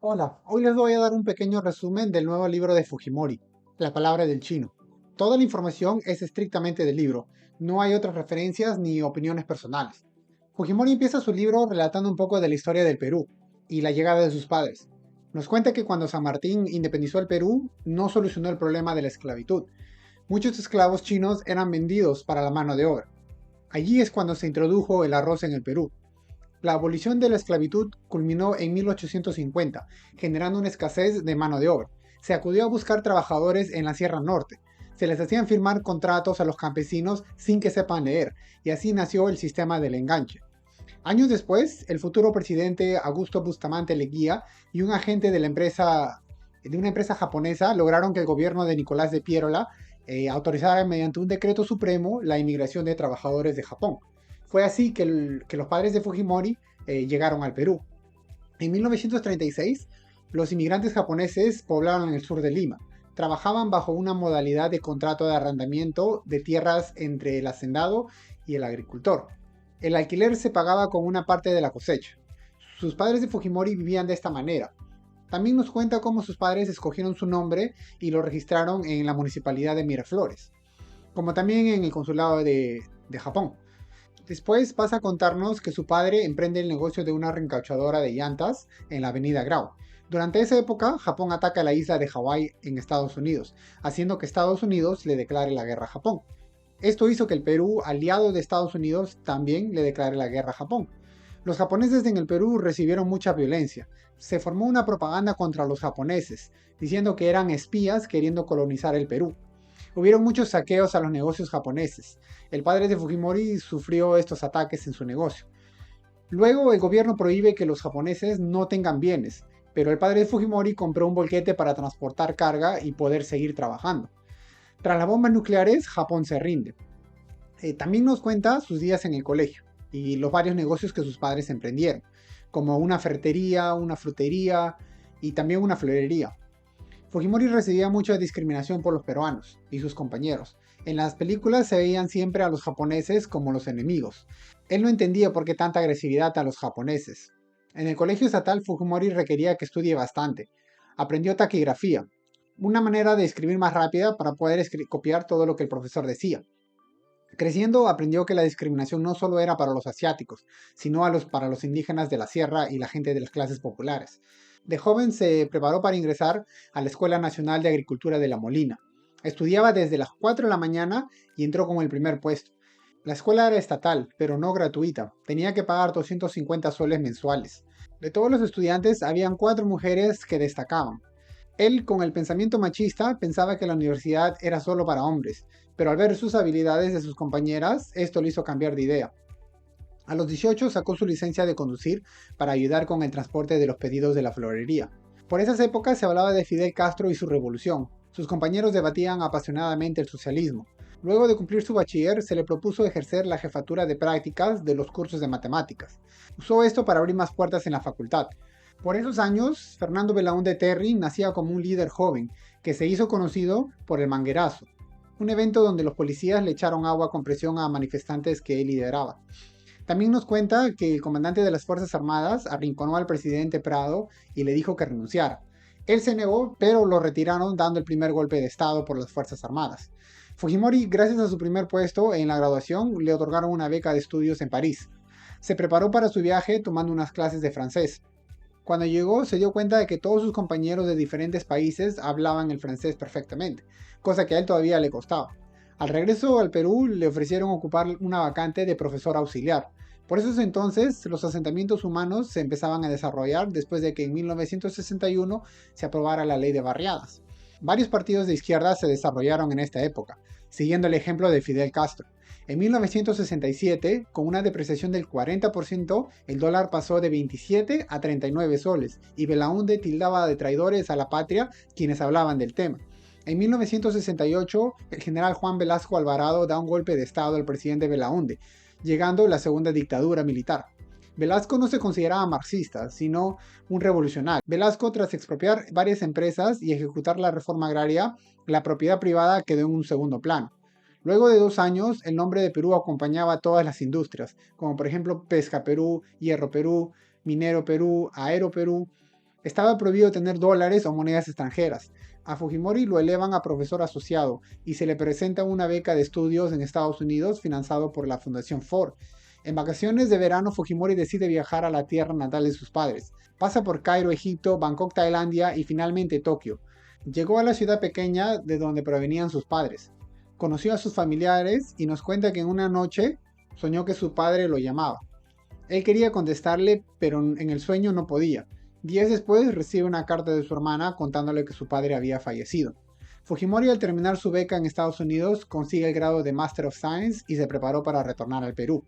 Hola, hoy les voy a dar un pequeño resumen del nuevo libro de Fujimori, La palabra del chino. Toda la información es estrictamente del libro, no hay otras referencias ni opiniones personales. Fujimori empieza su libro relatando un poco de la historia del Perú y la llegada de sus padres. Nos cuenta que cuando San Martín independizó el Perú, no solucionó el problema de la esclavitud. Muchos esclavos chinos eran vendidos para la mano de obra. Allí es cuando se introdujo el arroz en el Perú. La abolición de la esclavitud culminó en 1850, generando una escasez de mano de obra. Se acudió a buscar trabajadores en la Sierra Norte. Se les hacían firmar contratos a los campesinos sin que sepan leer, y así nació el sistema del enganche. Años después, el futuro presidente Augusto Bustamante Leguía y un agente de una empresa japonesa lograron que el gobierno de Nicolás de Piérola autorizara mediante un decreto supremo la inmigración de trabajadores de Japón. Fue así que los padres de Fujimori llegaron al Perú. En 1936, los inmigrantes japoneses poblaron el sur de Lima. Trabajaban bajo una modalidad de contrato de arrendamiento de tierras entre el hacendado y el agricultor. El alquiler se pagaba con una parte de la cosecha. Sus padres de Fujimori vivían de esta manera. También nos cuenta cómo sus padres escogieron su nombre y lo registraron en la municipalidad de Miraflores, como también en el consulado de Japón. Después pasa a contarnos que su padre emprende el negocio de una reencauchadora de llantas en la avenida Grau. Durante esa época, Japón ataca la isla de Hawái en Estados Unidos, haciendo que Estados Unidos le declare la guerra a Japón. Esto hizo que el Perú, aliado de Estados Unidos, también le declare la guerra a Japón. Los japoneses en el Perú recibieron mucha violencia. Se formó una propaganda contra los japoneses, diciendo que eran espías queriendo colonizar el Perú. Hubieron muchos saqueos a los negocios japoneses. El padre de Fujimori sufrió estos ataques en su negocio. Luego el gobierno prohíbe que los japoneses no tengan bienes, pero el padre de Fujimori compró un volquete para transportar carga y poder seguir trabajando. Tras las bombas nucleares, Japón se rinde. También nos cuenta sus días en el colegio y los varios negocios que sus padres emprendieron, como una ferretería, una frutería y también una florería. Fujimori recibía mucha discriminación por los peruanos y sus compañeros. En las películas se veían siempre a los japoneses como los enemigos. Él no entendía por qué tanta agresividad a los japoneses. En el colegio estatal Fujimori requería que estudie bastante. Aprendió taquigrafía, una manera de escribir más rápida para poder copiar todo lo que el profesor decía. Creciendo aprendió que la discriminación no solo era para los asiáticos, sino para los indígenas de la sierra y la gente de las clases populares. De joven se preparó para ingresar a la Escuela Nacional de Agricultura de La Molina. Estudiaba desde las 4 de la mañana y entró con el primer puesto. La escuela era estatal, pero no gratuita. Tenía que pagar 250 soles mensuales. De todos los estudiantes, habían 4 mujeres que destacaban. Él, con el pensamiento machista, pensaba que la universidad era solo para hombres, pero al ver sus habilidades de sus compañeras, esto le hizo cambiar de idea. A los 18 sacó su licencia de conducir para ayudar con el transporte de los pedidos de la florería. Por esas épocas se hablaba de Fidel Castro y su revolución. Sus compañeros debatían apasionadamente el socialismo. Luego de cumplir su bachiller, se le propuso ejercer la jefatura de prácticas de los cursos de matemáticas. Usó esto para abrir más puertas en la facultad. Por esos años, Fernando Belaúnde Terry nacía como un líder joven, que se hizo conocido por el Manguerazo, un evento donde los policías le echaron agua con presión a manifestantes que él lideraba. También nos cuenta que el comandante de las Fuerzas Armadas arrinconó al presidente Prado y le dijo que renunciara. Él se negó, pero lo retiraron dando el primer golpe de Estado por las Fuerzas Armadas. Fujimori, gracias a su primer puesto en la graduación, le otorgaron una beca de estudios en París. Se preparó para su viaje tomando unas clases de francés. Cuando llegó se dio cuenta de que todos sus compañeros de diferentes países hablaban el francés perfectamente, cosa que a él todavía le costaba. Al regreso al Perú le ofrecieron ocupar una vacante de profesor auxiliar. Por esos entonces los asentamientos humanos se empezaban a desarrollar después de que en 1961 se aprobara la ley de barriadas. Varios partidos de izquierda se desarrollaron en esta época, siguiendo el ejemplo de Fidel Castro. En 1967, con una depreciación del 40%, el dólar pasó de 27 a 39 soles, y Belaúnde tildaba de traidores a la patria quienes hablaban del tema. En 1968, el general Juan Velasco Alvarado da un golpe de estado al presidente Belaúnde, llegando la segunda dictadura militar. Velasco no se consideraba marxista, sino un revolucionario. Velasco, tras expropiar varias empresas y ejecutar la reforma agraria, la propiedad privada quedó en un segundo plano. Luego de 2 años, el nombre de Perú acompañaba a todas las industrias, como por ejemplo Pesca Perú, Hierro Perú, Minero Perú, Aero Perú. Estaba prohibido tener dólares o monedas extranjeras. A Fujimori lo elevan a profesor asociado y se le presenta una beca de estudios en Estados Unidos financiado por la Fundación Ford. En vacaciones de verano, Fujimori decide viajar a la tierra natal de sus padres. Pasa por Cairo, Egipto, Bangkok, Tailandia y finalmente Tokio. Llegó a la ciudad pequeña de donde provenían sus padres. Conoció a sus familiares y nos cuenta que en una noche soñó que su padre lo llamaba. Él quería contestarle, pero en el sueño no podía. Días después recibe una carta de su hermana contándole que su padre había fallecido. Fujimori, al terminar su beca en Estados Unidos, consigue el grado de Master of Science y se preparó para retornar al Perú.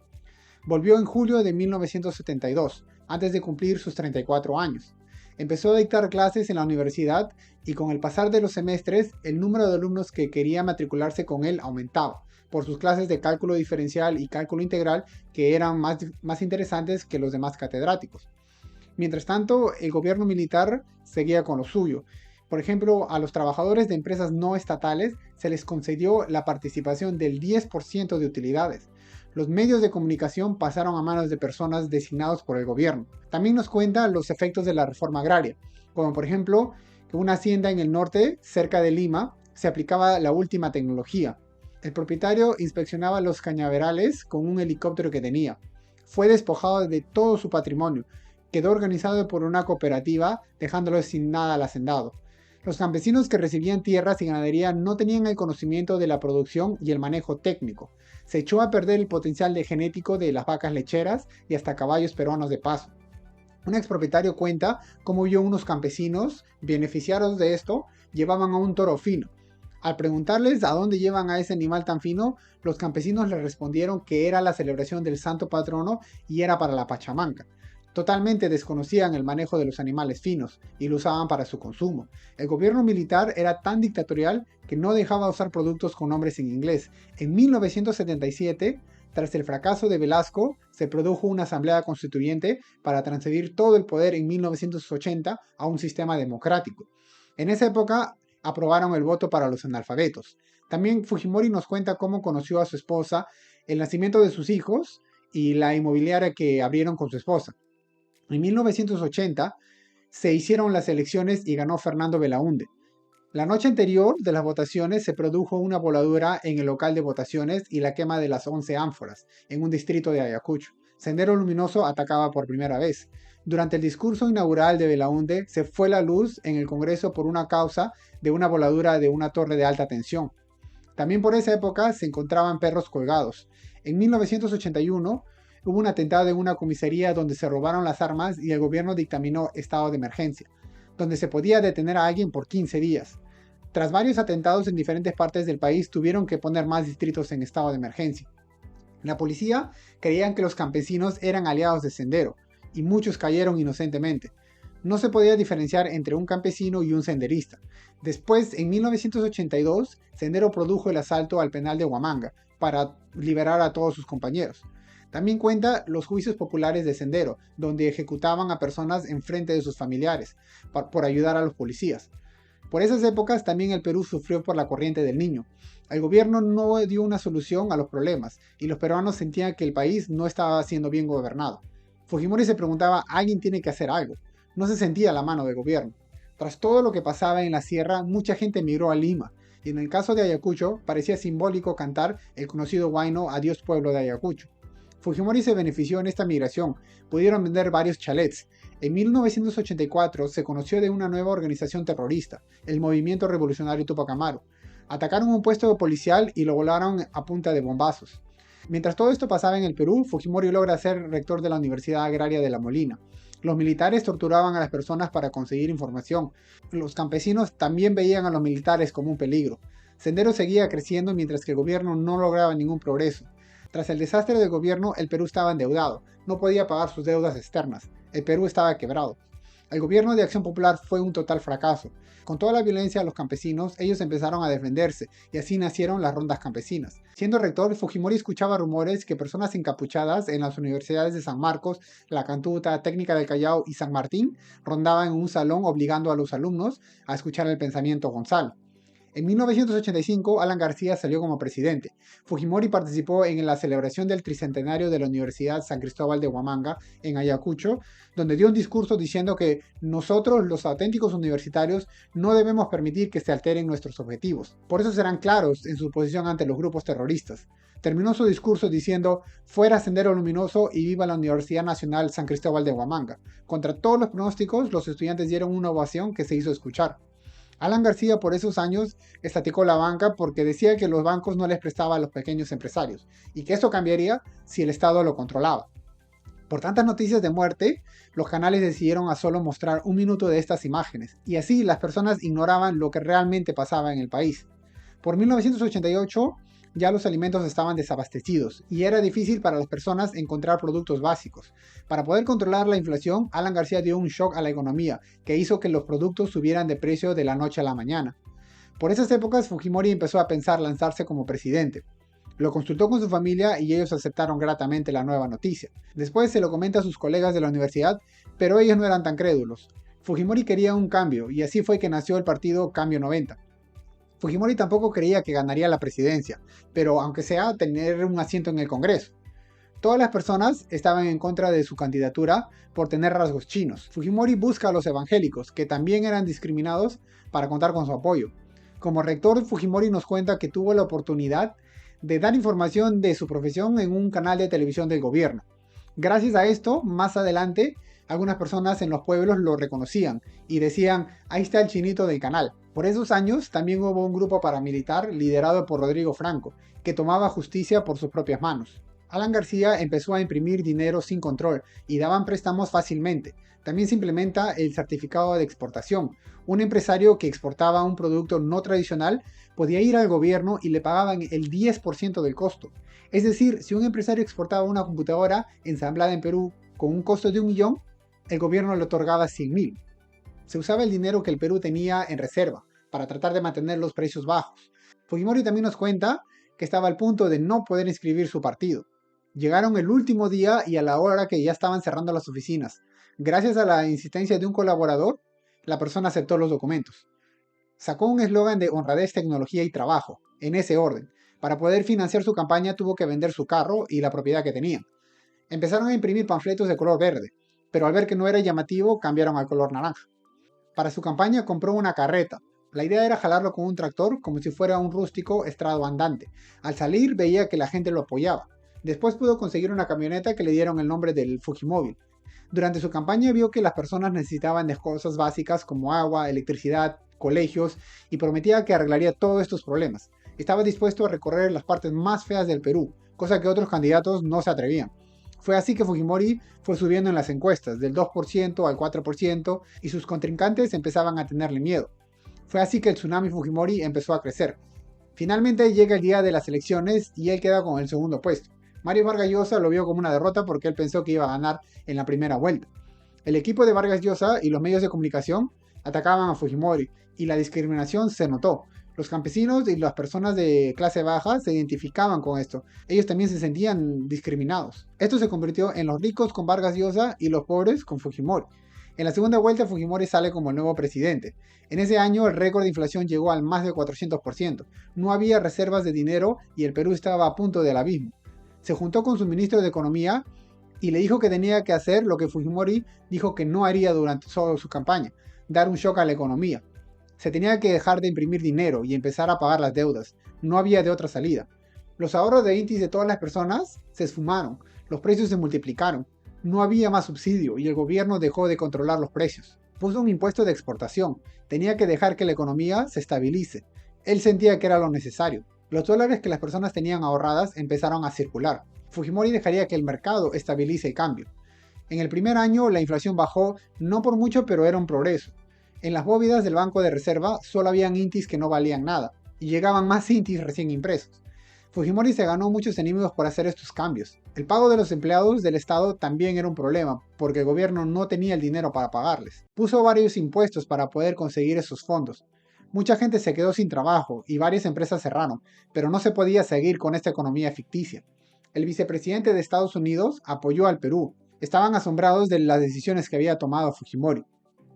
Volvió en julio de 1972, antes de cumplir sus 34 años. Empezó a dictar clases en la universidad y con el pasar de los semestres, el número de alumnos que quería matricularse con él aumentaba, por sus clases de cálculo diferencial y cálculo integral que eran más interesantes que los demás catedráticos. Mientras tanto, el gobierno militar seguía con lo suyo. Por ejemplo, a los trabajadores de empresas no estatales se les concedió la participación del 10% de utilidades. Los medios de comunicación pasaron a manos de personas designados por el gobierno. También nos cuenta los efectos de la reforma agraria, como por ejemplo que una hacienda en el norte, cerca de Lima, se aplicaba la última tecnología. El propietario inspeccionaba los cañaverales con un helicóptero que tenía. Fue despojado de todo su patrimonio. Quedó organizado por una cooperativa, dejándolo sin nada al hacendado. Los campesinos que recibían tierras y ganadería no tenían el conocimiento de la producción y el manejo técnico. Se echó a perder el potencial genético de las vacas lecheras y hasta caballos peruanos de paso. Un expropietario cuenta cómo vio unos campesinos, beneficiados de esto, llevaban a un toro fino. Al preguntarles a dónde llevan a ese animal tan fino, los campesinos le respondieron que era la celebración del santo patrono y era para la Pachamanca. Totalmente desconocían el manejo de los animales finos y lo usaban para su consumo. El gobierno militar era tan dictatorial que no dejaba usar productos con nombres en inglés. En 1977, tras el fracaso de Velasco, se produjo una asamblea constituyente para transferir todo el poder en 1980 a un sistema democrático. En esa época aprobaron el voto para los analfabetos. También Fujimori nos cuenta cómo conoció a su esposa, el nacimiento de sus hijos y la inmobiliaria que abrieron con su esposa. En 1980 se hicieron las elecciones y ganó Fernando Belaúnde. La noche anterior de las votaciones se produjo una voladura en el local de votaciones y la quema de las 11 ánforas en un distrito de Ayacucho. Sendero Luminoso atacaba por primera vez. Durante el discurso inaugural de Belaúnde se fue la luz en el Congreso por una causa de una voladura de una torre de alta tensión. También por esa época se encontraban perros colgados. En 1981 hubo un atentado en una comisaría donde se robaron las armas y el gobierno dictaminó estado de emergencia, donde se podía detener a alguien por 15 días. Tras varios atentados en diferentes partes del país tuvieron que poner más distritos en estado de emergencia. La policía creían que los campesinos eran aliados de Sendero, y muchos cayeron inocentemente. No se podía diferenciar entre un campesino y un senderista. Después, en 1982, Sendero produjo el asalto al penal de Huamanga para liberar a todos sus compañeros. También cuenta los juicios populares de Sendero, donde ejecutaban a personas en frente de sus familiares, por ayudar a los policías. Por esas épocas también el Perú sufrió por la corriente del Niño. El gobierno no dio una solución a los problemas, y los peruanos sentían que el país no estaba siendo bien gobernado. Fujimori se preguntaba, ¿alguien tiene que hacer algo? No se sentía la mano del gobierno. Tras todo lo que pasaba en la sierra, mucha gente emigró a Lima, y en el caso de Ayacucho, parecía simbólico cantar el conocido huayno Adiós pueblo de Ayacucho. Fujimori se benefició en esta migración, pudieron vender varios chalets. En 1984 se conoció de una nueva organización terrorista, el Movimiento Revolucionario Tupac Amaru. Atacaron un puesto policial y lo volaron a punta de bombazos. Mientras todo esto pasaba en el Perú, Fujimori logra ser rector de la Universidad Agraria de La Molina. Los militares torturaban a las personas para conseguir información. Los campesinos también veían a los militares como un peligro. Sendero seguía creciendo mientras que el gobierno no lograba ningún progreso. Tras el desastre del gobierno, el Perú estaba endeudado, no podía pagar sus deudas externas, el Perú estaba quebrado. El gobierno de Acción Popular fue un total fracaso. Con toda la violencia a los campesinos, ellos empezaron a defenderse, y así nacieron las rondas campesinas. Siendo rector, Fujimori escuchaba rumores que personas encapuchadas en las universidades de San Marcos, La Cantuta, Técnica del Callao y San Martín rondaban en un salón obligando a los alumnos a escuchar el pensamiento Gonzalo. En 1985, Alan García salió como presidente. Fujimori participó en la celebración del tricentenario de la Universidad San Cristóbal de Huamanga, en Ayacucho, donde dio un discurso diciendo que nosotros, los auténticos universitarios, no debemos permitir que se alteren nuestros objetivos. Por eso serán claros en su posición ante los grupos terroristas. Terminó su discurso diciendo: fuera Sendero Luminoso y viva la Universidad Nacional San Cristóbal de Huamanga. Contra todos los pronósticos, los estudiantes dieron una ovación que se hizo escuchar. Alan García por esos años estaticó la banca porque decía que los bancos no les prestaban a los pequeños empresarios y que eso cambiaría si el Estado lo controlaba. Por tantas noticias de muerte, los canales decidieron a solo mostrar un minuto de estas imágenes, y así las personas ignoraban lo que realmente pasaba en el país. Por 1988 ya los alimentos estaban desabastecidos y era difícil para las personas encontrar productos básicos. Para poder controlar la inflación, Alan García dio un shock a la economía que hizo que los productos subieran de precio de la noche a la mañana. Por esas épocas, Fujimori empezó a pensar lanzarse como presidente. Lo consultó con su familia y ellos aceptaron gratamente la nueva noticia. Después se lo comenta a sus colegas de la universidad, pero ellos no eran tan crédulos. Fujimori quería un cambio y así fue que nació el partido Cambio 90. Fujimori tampoco creía que ganaría la presidencia, pero aunque sea tener un asiento en el Congreso. Todas las personas estaban en contra de su candidatura por tener rasgos chinos. Fujimori busca a los evangélicos, que también eran discriminados, para contar con su apoyo. Como rector, Fujimori nos cuenta que tuvo la oportunidad de dar información de su profesión en un canal de televisión del gobierno. Gracias a esto, más adelante, algunas personas en los pueblos lo reconocían y decían: ahí está el chinito del canal. Por esos años también hubo un grupo paramilitar liderado por Rodrigo Franco, que tomaba justicia por sus propias manos. Alan García empezó a imprimir dinero sin control y daban préstamos fácilmente. También se implementa el certificado de exportación. Un empresario que exportaba un producto no tradicional podía ir al gobierno y le pagaban el 10% del costo. Es decir, si un empresario exportaba una computadora ensamblada en Perú con un costo de 1 millón, el gobierno le otorgaba 100.000. Se usaba el dinero que el Perú tenía en reserva para tratar de mantener los precios bajos. Fujimori también nos cuenta que estaba al punto de no poder inscribir su partido. Llegaron el último día y a la hora que ya estaban cerrando las oficinas. Gracias a la insistencia de un colaborador, la persona aceptó los documentos. Sacó un eslogan de honradez, tecnología y trabajo, en ese orden. Para poder financiar su campaña tuvo que vender su carro y la propiedad que tenía. Empezaron a imprimir panfletos de color verde, pero al ver que no era llamativo cambiaron al color naranja. Para su campaña compró una carreta. La idea era jalarlo con un tractor como si fuera un rústico estrado andante. Al salir veía que la gente lo apoyaba. Después pudo conseguir una camioneta que le dieron el nombre del Fujimóvil. Durante su campaña vio que las personas necesitaban de cosas básicas como agua, electricidad, colegios, y prometía que arreglaría todos estos problemas. Estaba dispuesto a recorrer las partes más feas del Perú, cosa que otros candidatos no se atrevían. Fue así que Fujimori fue subiendo en las encuestas, del 2% al 4%, y sus contrincantes empezaban a tenerle miedo. Fue así que el tsunami Fujimori empezó a crecer. Finalmente llega el día de las elecciones y él queda con el segundo puesto. Mario Vargas Llosa lo vio como una derrota porque él pensó que iba a ganar en la primera vuelta. El equipo de Vargas Llosa y los medios de comunicación atacaban a Fujimori y la discriminación se notó. Los campesinos y las personas de clase baja se identificaban con esto. Ellos también se sentían discriminados. Esto se convirtió en los ricos con Vargas Llosa y los pobres con Fujimori. En la segunda vuelta Fujimori sale como el nuevo presidente. En ese año el récord de inflación llegó al más del 400%. No había reservas de dinero y el Perú estaba a punto del abismo. Se juntó con su ministro de Economía y le dijo que tenía que hacer lo que Fujimori dijo que no haría durante toda su campaña: dar un shock a la economía. Se tenía que dejar de imprimir dinero y empezar a pagar las deudas. No había de otra salida. Los ahorros de Intis de todas las personas se esfumaron, los precios se multiplicaron, no había más subsidio y el gobierno dejó de controlar los precios. Puso un impuesto de exportación, tenía que dejar que la economía se estabilice. Él sentía que era lo necesario. Los dólares que las personas tenían ahorradas empezaron a circular. Fujimori dejaría que el mercado estabilice el cambio. En el primer año la inflación bajó, no por mucho, pero era un progreso. En las bóvedas del Banco de Reserva solo habían intis que no valían nada, y llegaban más intis recién impresos. Fujimori se ganó muchos enemigos por hacer estos cambios. El pago de los empleados del Estado también era un problema, porque el gobierno no tenía el dinero para pagarles. Puso varios impuestos para poder conseguir esos fondos. Mucha gente se quedó sin trabajo y varias empresas cerraron, pero no se podía seguir con esta economía ficticia. El vicepresidente de Estados Unidos apoyó al Perú. Estaban asombrados de las decisiones que había tomado Fujimori.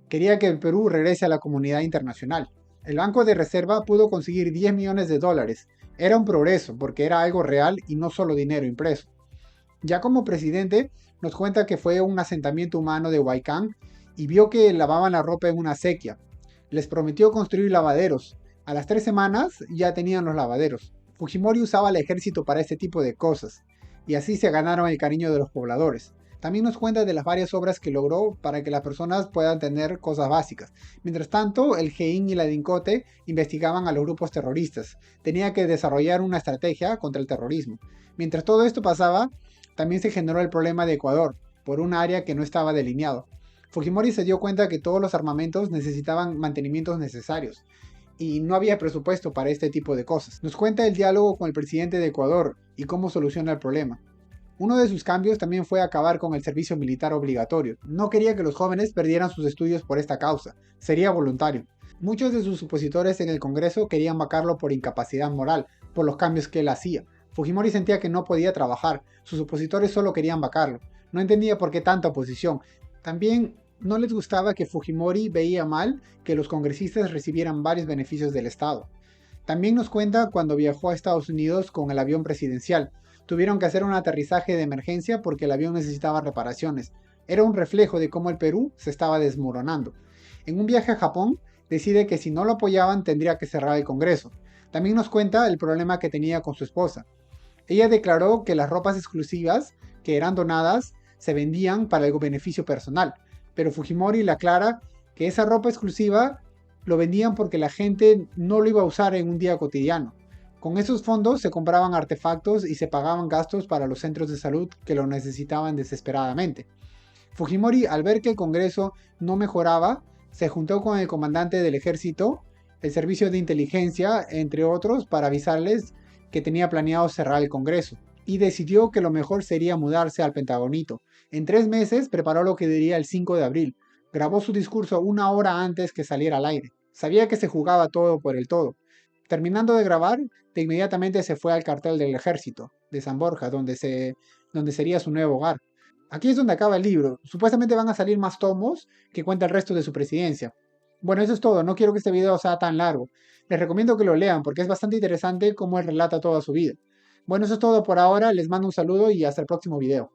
Quería que el Perú regrese a la comunidad internacional. El Banco de Reserva pudo conseguir 10 millones de dólares. Era un progreso porque era algo real y no solo dinero impreso. Ya como presidente, nos cuenta que fue a un asentamiento humano de Huaycán y vio que lavaban la ropa en una acequia. Les prometió construir lavaderos. A las 3 semanas ya tenían los lavaderos. Fujimori usaba al ejército para este tipo de cosas, y así se ganaron el cariño de los pobladores. También nos cuenta de las varias obras que logró para que las personas puedan tener cosas básicas. Mientras tanto, el GEIN y la DINCOTE investigaban a los grupos terroristas. Tenía que desarrollar una estrategia contra el terrorismo. Mientras todo esto pasaba, también se generó el problema de Ecuador, por un área que no estaba delineado. Fujimori se dio cuenta que todos los armamentos necesitaban mantenimientos necesarios, y no había presupuesto para este tipo de cosas. Nos cuenta el diálogo con el presidente de Ecuador y cómo soluciona el problema. Uno de sus cambios también fue acabar con el servicio militar obligatorio. No quería que los jóvenes perdieran sus estudios por esta causa, sería voluntario. Muchos de sus opositores en el Congreso querían vacarlo por incapacidad moral, por los cambios que él hacía. Fujimori sentía que no podía trabajar, sus opositores solo querían vacarlo. No entendía por qué tanta oposición. También no les gustaba que Fujimori veía mal que los congresistas recibieran varios beneficios del Estado. También nos cuenta cuando viajó a Estados Unidos con el avión presidencial. Tuvieron que hacer un aterrizaje de emergencia porque el avión necesitaba reparaciones. Era un reflejo de cómo el Perú se estaba desmoronando. En un viaje a Japón, decide que si no lo apoyaban tendría que cerrar el Congreso. También nos cuenta el problema que tenía con su esposa. Ella declaró que las ropas exclusivas que eran donadas se vendían para el beneficio personal, pero Fujimori le aclara que esa ropa exclusiva lo vendían porque la gente no lo iba a usar en un día cotidiano. Con esos fondos se compraban artefactos y se pagaban gastos para los centros de salud que lo necesitaban desesperadamente. Fujimori, al ver que el Congreso no mejoraba, se juntó con el comandante del ejército, el servicio de inteligencia, entre otros, para avisarles que tenía planeado cerrar el Congreso, y decidió que lo mejor sería mudarse al Pentagonito. En 3 meses preparó lo que diría el 5 de abril. Grabó su discurso 1 hora antes que saliera al aire. Sabía que se jugaba todo por el todo. Terminando de grabar, de inmediatamente se fue al cuartel del ejército de San Borja, donde sería su nuevo hogar. Aquí es donde acaba el libro. Supuestamente van a salir más tomos que cuenta el resto de su presidencia. Bueno, eso es todo. No quiero que este video sea tan largo. Les recomiendo que lo lean porque es bastante interesante cómo él relata toda su vida. Bueno, eso es todo por ahora. Les mando un saludo y hasta el próximo video.